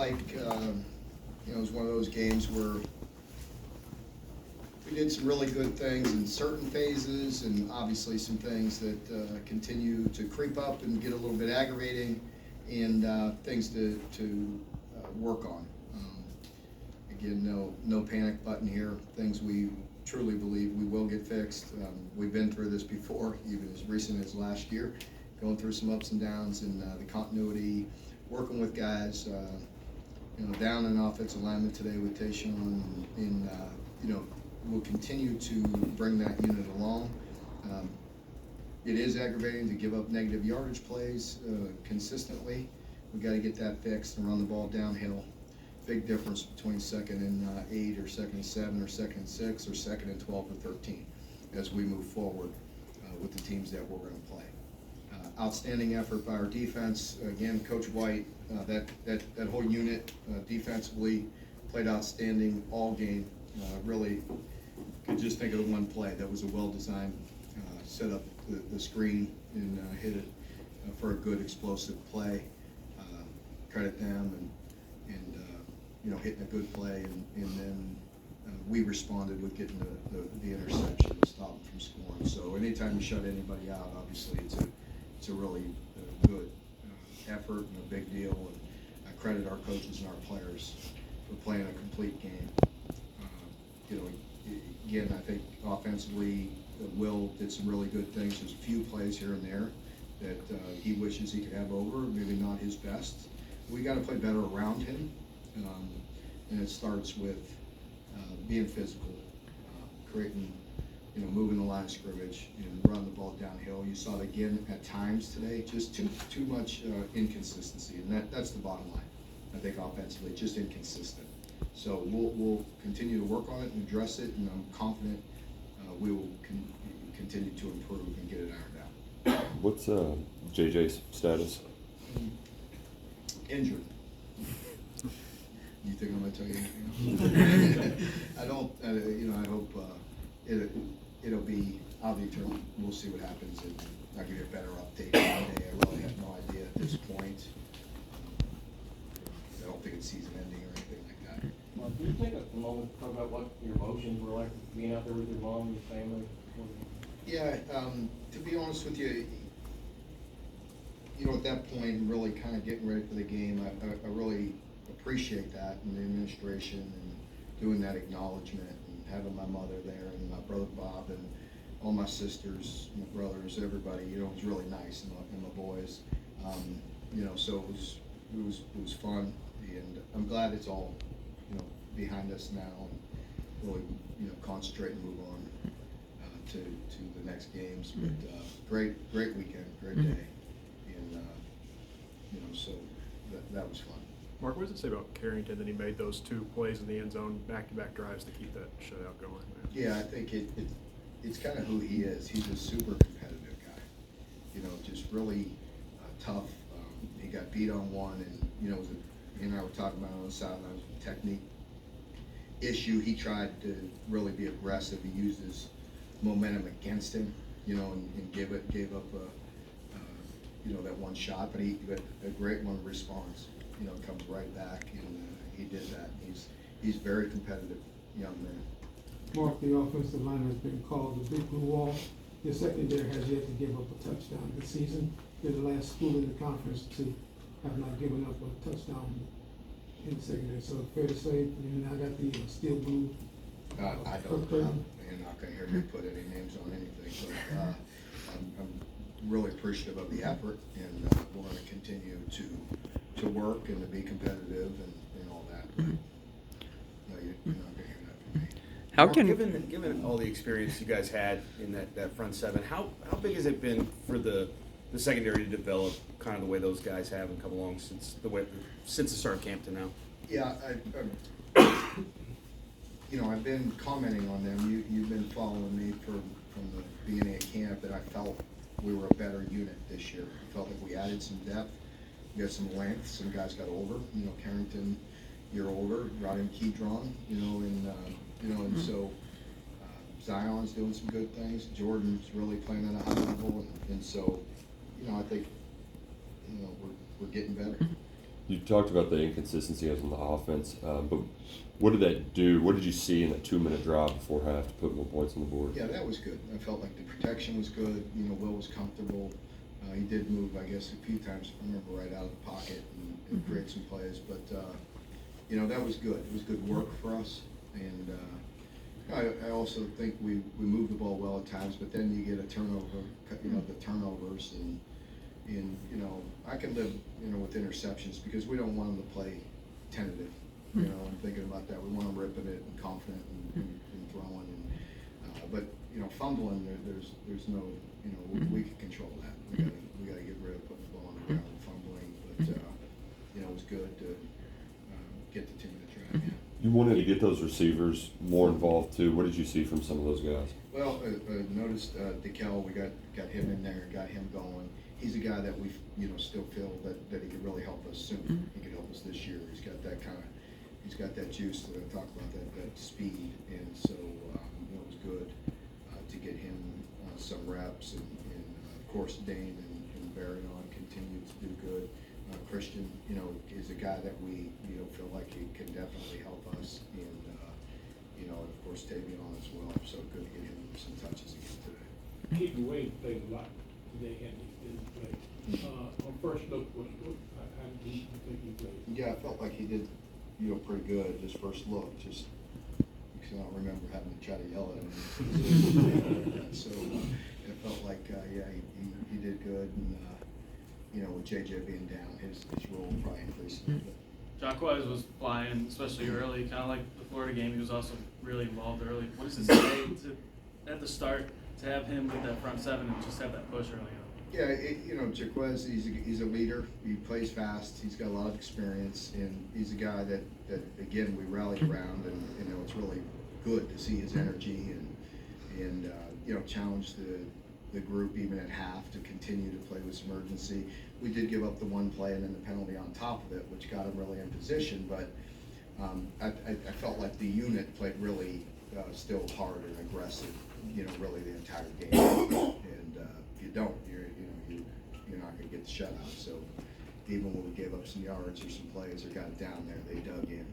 like, it was one of those games where we did some really good things in certain phases, and obviously some things that continue to creep up and get a little bit aggravating, and things to work on. Again, no panic button here. Things we truly believe we will get fixed. We've been through this before, even as recent as last year, going through some ups and downs, and the continuity, working with guys, down in offensive alignment today with Tayshawn, and we'll continue to bring that unit along. It is aggravating to give up negative yardage plays consistently. We got to get that fixed and run the ball downhill. Big difference between 2nd and 8 or 2nd and 7 or 2nd and 6 or 2nd and 12 or 13 as we move forward with the teams that we're going to play. Outstanding effort by our defense. Again, Coach White, that whole unit defensively played outstanding all game. Really could just think of the one play that was a well-designed set up the screen and hit it for a good explosive play. Credit them and hitting a good play, and then we responded with getting the interception to stop them from scoring. So anytime you shut anybody out, obviously it's a really good effort and a big deal, and I credit our coaches and our players for playing a complete game. Again, I think offensively, Will did some really good things. There's a few plays here and there that he wishes he could have over, maybe not his best. We got to play better around him, and it starts with being physical, creating, moving the line of scrimmage and running the ball downhill. You saw it again at times today, just too much inconsistency, and that's the bottom line. I think offensively, just inconsistent. So we'll continue to work on it and address it, and I'm confident we will continue to improve and get it ironed out. What's JJ's status? Injured. You think I'm going to tell you anything else? I don't. I hope it'll be. I'll be determined. We'll see what happens, and I'll give you a better update Monday. I really have no idea at this point. I don't think it's season ending or anything like that. Well, can you take a moment to talk about what your emotions were like being out there with your mom and your family? Yeah, to be honest with you, at that point, really kind of getting ready for the game, I really appreciate that, and the administration, and doing that acknowledgement, and having my mother there, and my brother Bob, and all my sisters, my brothers, everybody. It was really nice, and my boys. So it was fun, and I'm glad it's all behind us now, and really concentrate and move on to the next games. But great weekend, great day, and so that was fun. Mark, what does it say about Carrington that he made those 2 plays in the end zone, back-to-back drives to keep that shutout going? Yeah, I think it's kind of who he is. He's a super competitive guy. Just really tough. He got beat on one, and he and I were talking about on the sidelines, technique issue. He tried to really be aggressive. He used his momentum against him, and gave up that one shot, but he got a great one response. Comes right back, and he did that. He's very competitive young man. Mark, the offensive line has been called the big blue wall. Your secondary has yet to give up a touchdown this season. They're the last school in the conference to have not given up a touchdown in the secondary. So fair to say, I got the steel blue. I don't. You're not going to hear me put any names on anything, but I'm really appreciative of the effort, and we're going to continue to work and to be competitive and all that. But, no, you're not going to hear that from me. How Mark, can given all the experience you guys had in that front seven, how big has it been for the secondary to develop kind of the way those guys have and come along since the start of camp to now? Yeah, I've been commenting on them. You've been following me from the beginning of camp, that I felt we were a better unit this year. I felt like we added some depth, we got some length. Some guys got older. Carrington, year older, brought in Keydrawn. And so Zion's doing some good things. Jordan's really playing at a high level, and so I think we're getting better. You talked about the inconsistency on the offense, but what did that do? What did you see in that 2-minute drive before half to put more points on the board? Yeah, that was good. I felt like the protection was good. You know, Will was comfortable. He did move, I guess, a few times, if I remember, right out of the pocket and create some plays. But, you know, that was good. It was good work for us. And I also think we moved the ball well at times, but then you get a turnover, you know, the turnovers. And you know, I can live, you know, with interceptions because we don't want them to play tentative. You know, I'm thinking about that. We want them ripping it and confident and throwing. But, you know, fumbling, there's no, you know, we can control that. We gotta get rid of putting the ball on the ground and fumbling. But, you know, it was good to get the 2-minute drive. Yeah. You wanted to get those receivers more involved too. What did you see from some of those guys? Well, noticed DeKel, we got him in there, got him going. He's a guy that we, you know, still feel that he could really help us soon. He could help us this year. He's got that kind of, he's got that juice that I talked about, that speed, and so you know, it was good to get him some reps, and of course Dane and Barryon continued to do good. Christian, you know, is a guy that we, you know, feel like he can definitely help us, and you know, and of course Tavion as well. So good to get him some touches again today. Keaton Wade played a lot today, and he didn't play. On first look, how do you think he played? Yeah, I felt like he did, you know, pretty good. Just first look, just because I don't remember having to try to yell at him. So it felt like, yeah, he did good, and you know, with JJ being down, his role probably increased a little bit. Jacquez was flying, especially early, kind of like the Florida game. He was also really involved early. What does it say at the start to have him with that front seven and just have that push early on? Yeah, you know, Jacquez, he's a leader. He plays fast. He's got a lot of experience, and he's a guy that again, we rallied around, and you know, it's really good to see his energy and you know, challenge the group even at half to continue to play with some urgency. We did give up the one play and then the penalty on top of it, which got him really in position, but I felt like the unit played really still hard and aggressive, you know, really the entire game. And if you don't, you're not going to get the shutout. So even when we gave up some yards or some plays or got it down there, they dug in.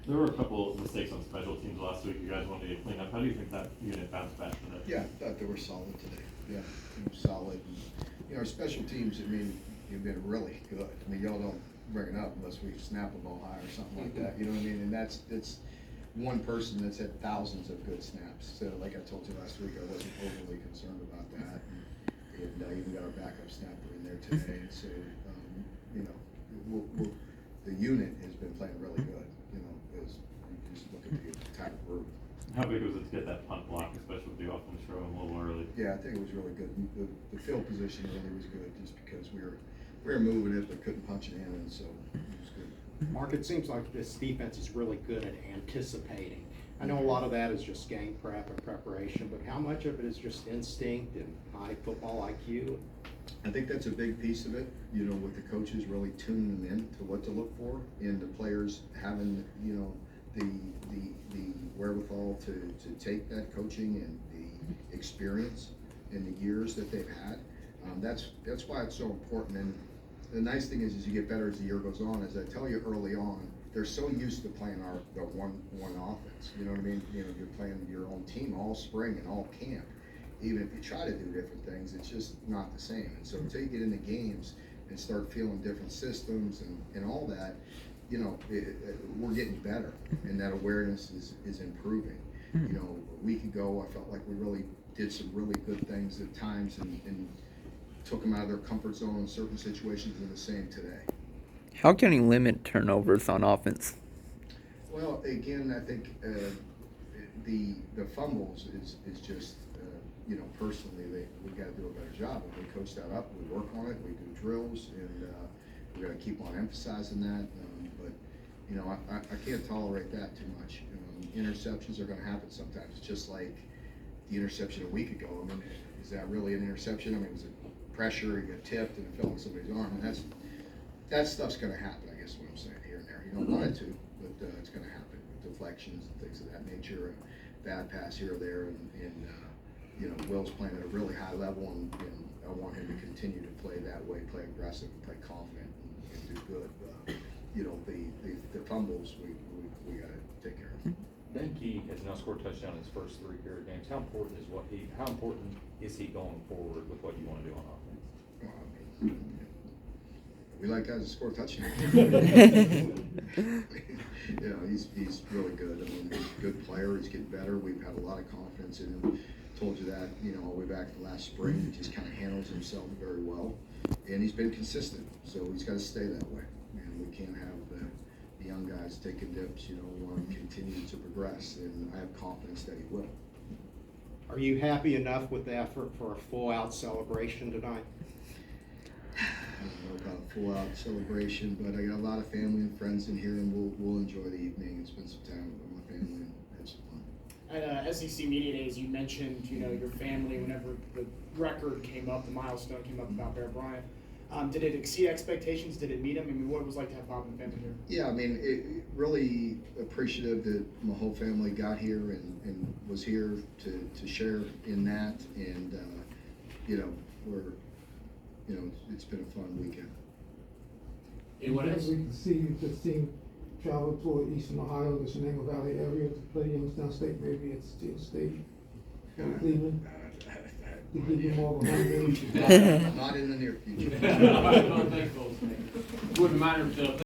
There were a couple of mistakes on special teams last week you guys wanted to clean up. How do you think that unit bounced back from that? Yeah, I thought they were solid today. Yeah, they were solid. And, you know, our special teams, I mean, have been really good. I mean, y'all don't bring it up unless we snap a ball high or something like that. You know what I mean? And it's one person that's had thousands of good snaps. So, like I told you last week, I wasn't overly concerned about that. And even got our backup snapper in there today. So, you know, the unit has been playing really good. You know, as you just look at the entire group. How big was it to get that punt block, especially with the offense throwing a little early? Yeah, I think it was really good. The field position really was good, just because we were moving it but couldn't punch it in, and so it was good. Mark, it seems like this defense is really good at anticipating. I know a lot of that is just game prep and preparation, but how much of it is just instinct and high football IQ? I think that's a big piece of it, you know, with the coaches really tuning them in to what to look for, and the players having, you know, the wherewithal to take that coaching and the experience in the years that they've had. That's why it's so important. And the nice thing is you get better as the year goes on. As I tell you early on, they're so used to playing the one offense. You know what I mean? You know, you're playing your own team all spring and all camp. Even if you try to do different things, it's just not the same. And so until you get into games and start feeling different systems and all that, you know, we're getting better, and that awareness is improving. You know, a week ago, I felt like we really did some really good things at times and took them out of their comfort zone in certain situations, and the same today. How can you limit turnovers on offense? Well, again, I think the fumbles is just, you know, personally, we got to do a better job. We coach that up, we work on it, we do drills, and we're going to keep on emphasizing that. But, you know, I can't tolerate that too much. Interceptions are going to happen sometimes. It's just like the interception a week ago. I mean, is that really an interception? I mean, was it pressure, you got tipped, and it fell on somebody's arm? And that stuff's going to happen, I guess what I'm saying here and there. You don't want it to, but it's going to happen. Deflections and things of that nature, a bad pass here or there, and you know, Will's playing at a really high level, and I want him to continue to play that way, play aggressive, play confident, and do good. you know, the fumbles, we gotta take care of. Ben Key has now scored a touchdown in his first 3 career games. How important is he going forward with what you want to do on offense? Well, I mean, we like guys to score touchdowns. You know, he's really good. I mean, he's a good player. He's getting better. We've had a lot of confidence in him. Told you that, you know, all the way back to last spring. He just kind of handles himself very well, and he's been consistent. So he's got to stay that way. And we can't have the young guys taking dips. You know, we want to continue to progress, and I have confidence that he will. Are you happy enough with the effort for a full-out celebration tonight? I don't know about a full-out celebration, but I got a lot of family and friends in here, and we'll enjoy the evening and spend some time with my family and have some fun. At SEC Media Days, you mentioned, you know, your family whenever the record came up, the milestone came up about Bear Bryant. Did it exceed expectations? Did it meet them? I mean, what it was like to have Bob and family here? Yeah, I mean, it really appreciative that my whole family got here and was here to share in that, and you know, it's been a fun weekend. As we can see, the team travel toward Eastern Ohio, the Shenango Valley area to play Youngstown State, maybe at Steel State, or Cleveland. To give you more of a home game. Not in the near future. Wouldn't matter if